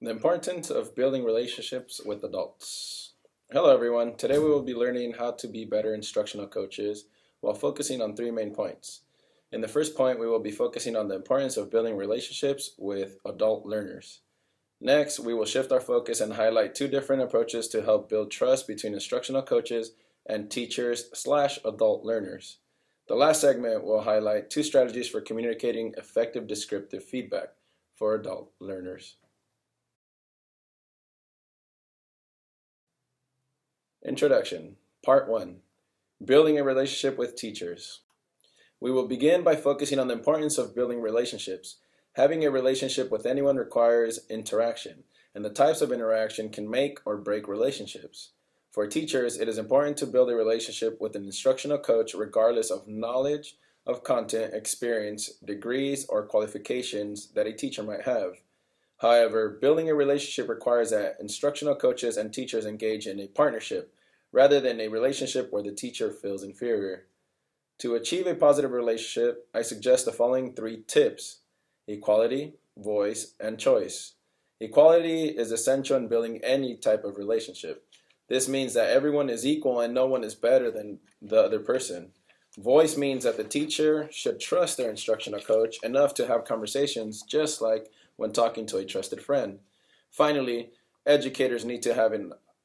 The importance of building relationships with adults. Hello, everyone. Today we will be learning how to be better instructional coaches while focusing on three main points. In the first point, we will be focusing on the importance of building relationships with adult learners. Next, we will shift our focus and highlight two different approaches to help build trust between instructional coaches and teachers/adult learners. The last segment will highlight two strategies for communicating effective descriptive feedback for adult learners. Introduction, Part 1, Building a Relationship with Teachers. We will begin by focusing on the importance of building relationships. Having a relationship with anyone requires interaction, and the types of interaction can make or break relationships. For teachers, it is important to build a relationship with an instructional coach regardless of knowledge of content, experience, degrees, or qualifications that a teacher might have. However, building a relationship requires that instructional coaches and teachers engage in a partnership rather than a relationship where the teacher feels inferior. To achieve a positive relationship, I suggest the following three tips: equality, voice, and choice. Equality is essential in building any type of relationship. This means that everyone is equal and no one is better than the other person. Voice means that the teacher should trust their instructional coach enough to have conversations just like when talking to a trusted friend. Finally, educators need to have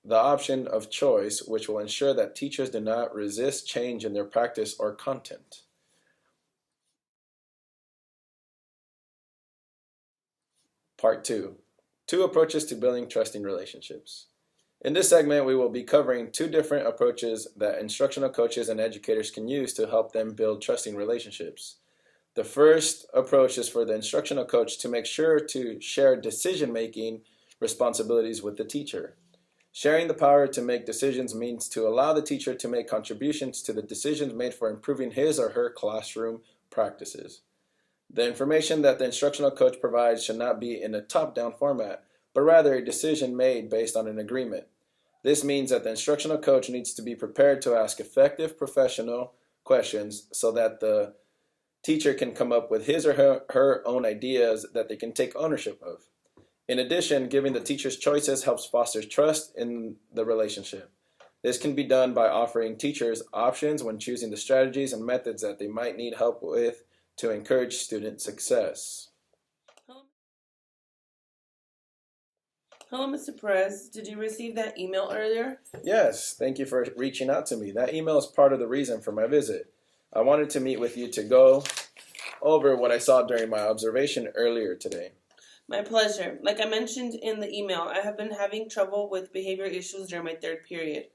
the option of choice, which will ensure that teachers do not resist change in their practice or content. Part 2, Two Approaches to Building Trusting Relationships. In this segment, we will be covering two different approaches that instructional coaches and educators can use to help them build trusting relationships. The first approach is for the instructional coach to make sure to share decision-making responsibilities with the teacher. Sharing the power to make decisions means to allow the teacher to make contributions to the decisions made for improving his or her classroom practices. The information that the instructional coach provides should not be in a top-down format, but rather a decision made based on an agreement. This means that the instructional coach needs to be prepared to ask effective professional questions so that the teacher can come up with his or her own ideas that they can take ownership of. In addition, giving the teachers choices helps foster trust in the relationship. This can be done by offering teachers options when choosing the strategies and methods that they might need help with to encourage student success. Hello, Mr. Perez. Did you receive that email earlier? Yes, thank you for reaching out to me. That email is part of the reason for my visit. I wanted to meet with you to go over what I saw during my observation earlier today. My pleasure. Like I mentioned in the email, I have been having trouble with behavior issues during my third period.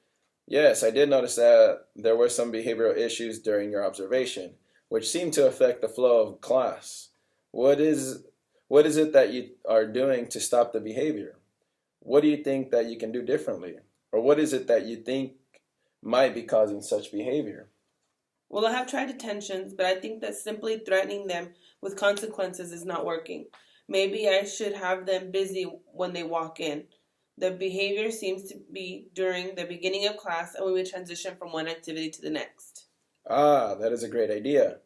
Yes, I did notice that there were some behavioral issues during your observation, which seemed to affect the flow of class. What is it that you are doing to stop the behavior? What do you think that you can do differently? Or what is it that you think might be causing such behavior? Well, I have tried detentions, but I think that simply threatening them with consequences is not working. Maybe I should have them busy when they walk in. The behavior seems to be during the beginning of class and when we transition from one activity to the next. Ah, that is a great idea.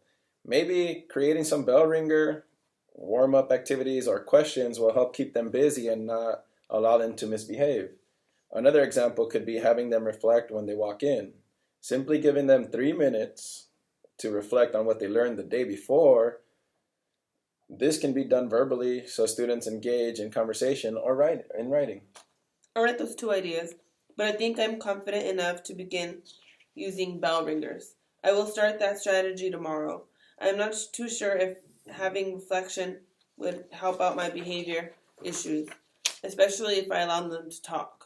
Maybe creating some bell ringer, warm-up activities, or questions will help keep them busy and not allow them to misbehave. Another example could be having them reflect when they walk in. Simply giving them 3 minutes to reflect on what they learned the day before. This can be done verbally so students engage in conversation or in writing. I'll write those two ideas, but I think I'm confident enough to begin using bell ringers. I will start that strategy tomorrow. I'm not too sure if having reflection would help out my behavior issues, especially if I allow them to talk.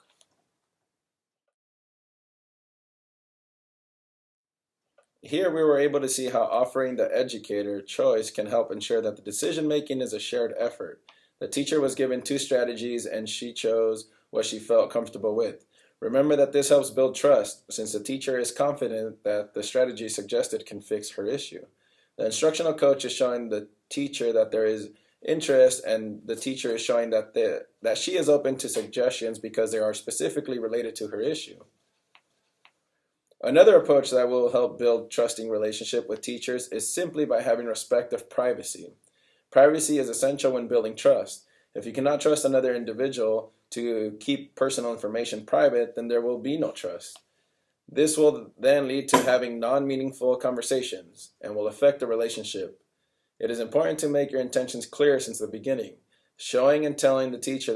Here we were able to see how offering the educator choice can help ensure that the decision making is a shared effort. The teacher was given two strategies and she chose what she felt comfortable with. Remember that this helps build trust since the teacher is confident that the strategy suggested can fix her issue. The instructional coach is showing the teacher that there is interest and the teacher is showing that she is open to suggestions because they are specifically related to her issue. Another approach that will help build trusting relationship with teachers is simply by having respect of privacy. Privacy is essential when building trust. If you cannot trust another individual to keep personal information private, then there will be no trust. This will then lead to having non-meaningful conversations and will affect the relationship. It is important to make your intentions clear since the beginning, showing and telling the teacher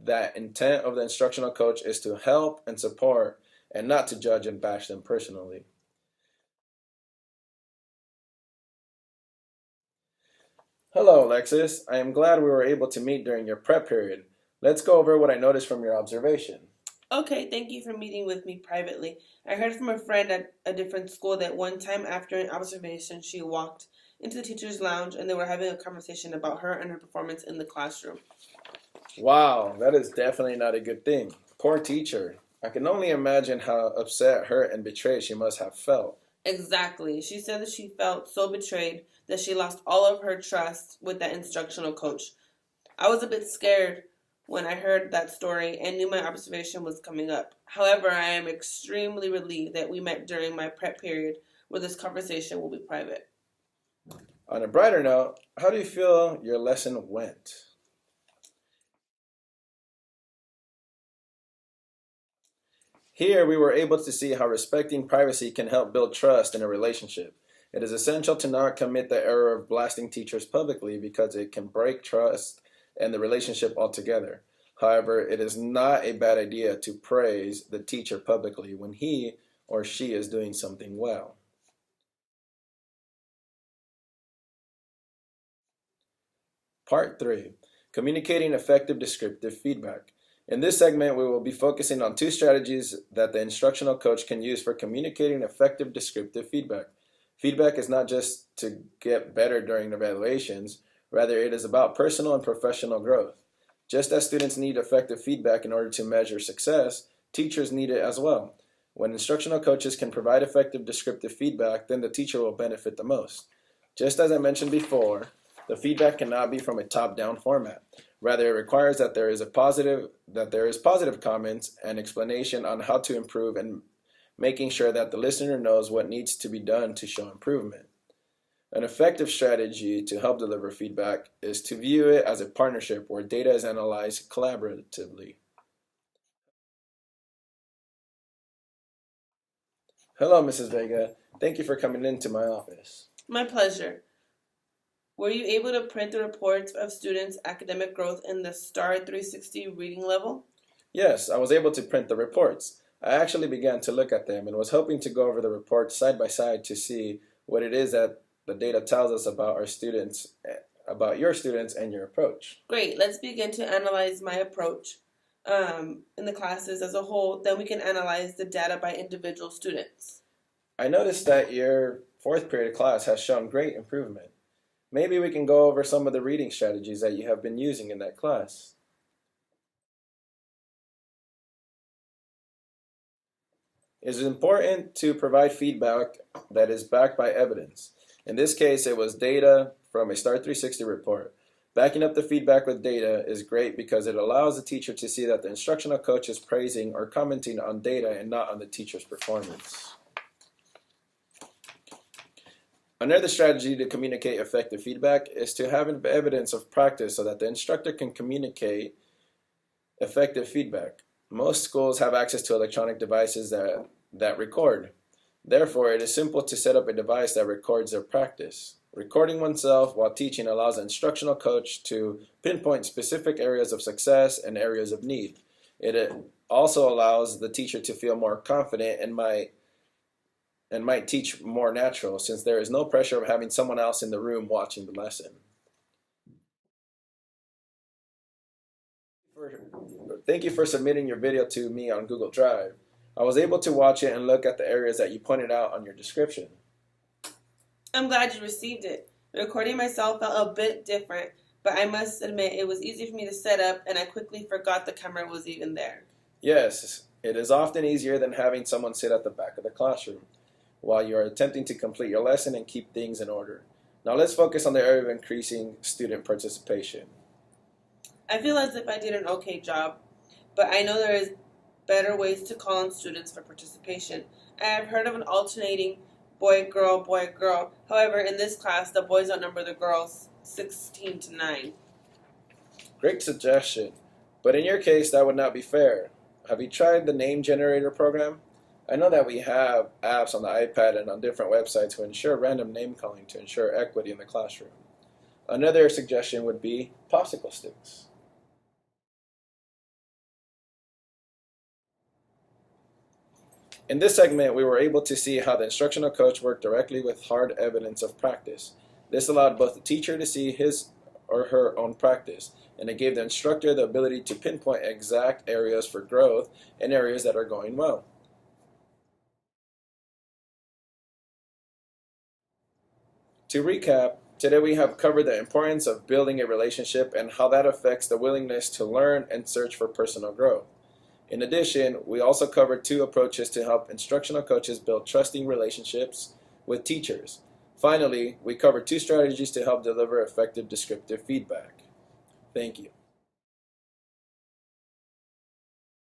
that intent of the instructional coach is to help and support and not to judge and bash them personally. Hello, Alexis. I am glad we were able to meet during your prep period. Let's go over what I noticed from your observation. Okay, thank you for meeting with me privately. I heard from a friend at a different school that one time after an observation, she walked into the teacher's lounge and they were having a conversation about her and her performance in the classroom. Wow, that is definitely not a good thing. Poor teacher. I can only imagine how upset, hurt, and betrayed she must have felt. Exactly. She said that she felt so betrayed that she lost all of her trust with that instructional coach. I was a bit scared when I heard that story and knew my observation was coming up. However, I am extremely relieved that we met during my prep period where this conversation will be private. On a brighter note, how do you feel your lesson went? Here, we were able to see how respecting privacy can help build trust in a relationship. It is essential to not commit the error of blasting teachers publicly because it can break trust and the relationship altogether. However, it is not a bad idea to praise the teacher publicly when he or she is doing something well. Part 3. Communicating effective descriptive feedback. In this segment, we will be focusing on 2 strategies that the instructional coach can use for communicating effective descriptive feedback. Feedback is not just to get better during evaluations, rather it is about personal and professional growth. Just as students need effective feedback in order to measure success, teachers need it as well. When instructional coaches can provide effective descriptive feedback, then the teacher will benefit the most. Just as I mentioned before, the feedback cannot be from a top-down format. Rather, it requires that there is positive comments and explanation on how to improve and making sure that the listener knows what needs to be done to show improvement. An effective strategy to help deliver feedback is to view it as a partnership where data is analyzed collaboratively. Hello, Mrs. Vega. Thank you for coming into my office. My pleasure. Were you able to print the reports of students' academic growth in the STAR 360 reading level? Yes, I was able to print the reports. I actually began to look at them and was hoping to go over the reports side by side to see what it is that the data tells us about our students, about your students and your approach. Great. Let's begin to analyze my approach in the classes as a whole. Then we can analyze the data by individual students. I noticed that your 4th period class has shown great improvement. Maybe we can go over some of the reading strategies that you have been using in that class. It is important to provide feedback that is backed by evidence. In this case, it was data from a STAR 360 report. Backing up the feedback with data is great because it allows the teacher to see that the instructional coach is praising or commenting on data and not on the teacher's performance. Another strategy to communicate effective feedback is to have evidence of practice so that the instructor can communicate effective feedback. Most schools have access to electronic devices that record. Therefore, it is simple to set up a device that records their practice. Recording oneself while teaching allows the instructional coach to pinpoint specific areas of success and areas of need. It also allows the teacher to feel more confident and might teach more natural since there is no pressure of having someone else in the room watching the lesson. Thank you for submitting your video to me on Google Drive. I was able to watch it and look at the areas that you pointed out on your description. I'm glad you received it. Recording myself felt a bit different, but I must admit it was easy for me to set up and I quickly forgot the camera was even there. Yes, it is often easier than having someone sit at the back of the classroom while you are attempting to complete your lesson and keep things in order. Now let's focus on the area of increasing student participation. I feel as if I did an okay job, but I know there is better ways to call on students for participation. I have heard of an alternating boy, girl, boy, girl. However, in this class, the boys outnumber the girls 16-9. Great suggestion, but in your case, that would not be fair. Have you tried the name generator program? I know that we have apps on the iPad and on different websites to ensure random name calling to ensure equity in the classroom. Another suggestion would be popsicle sticks. In this segment, we were able to see how the instructional coach worked directly with hard evidence of practice. This allowed both the teacher to see his or her own practice, and it gave the instructor the ability to pinpoint exact areas for growth and areas that are going well. To recap, today we have covered the importance of building a relationship and how that affects the willingness to learn and search for personal growth. In addition, we also covered 2 approaches to help instructional coaches build trusting relationships with teachers. Finally, we covered 2 strategies to help deliver effective descriptive feedback. Thank you.